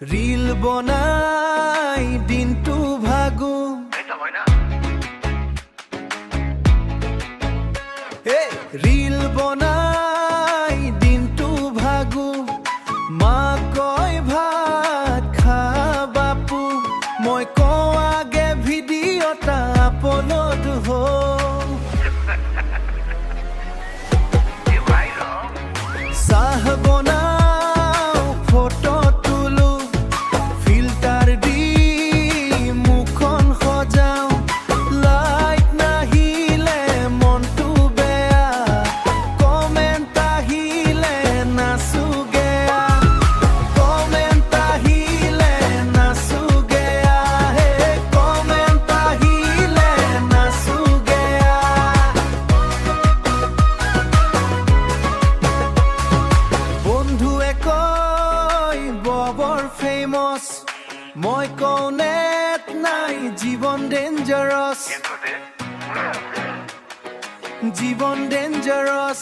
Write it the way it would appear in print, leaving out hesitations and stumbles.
reel बनाई दिनटू भागो reel बनाई दिनटू भागो मा कय भात खा बापू मैं कौ आगे भिडिओटा अपलोड हो चाह बनाओ फोटो तुलो फिल्टार दी मुखन सजाओ लाइक नाहिले मनटू बेया कमेन्ट आहिले नाचो गेया कमेन्ट आहिले नाचो गेया हे कमेन्ट आहिले नाचो गेया বন্ধুৱে কয় বৰ ফেমাছ মই কওঁ নেট নাই জীৱন ডেঞ্জাৰাছ জীৱন ডেঞ্জাৰাছ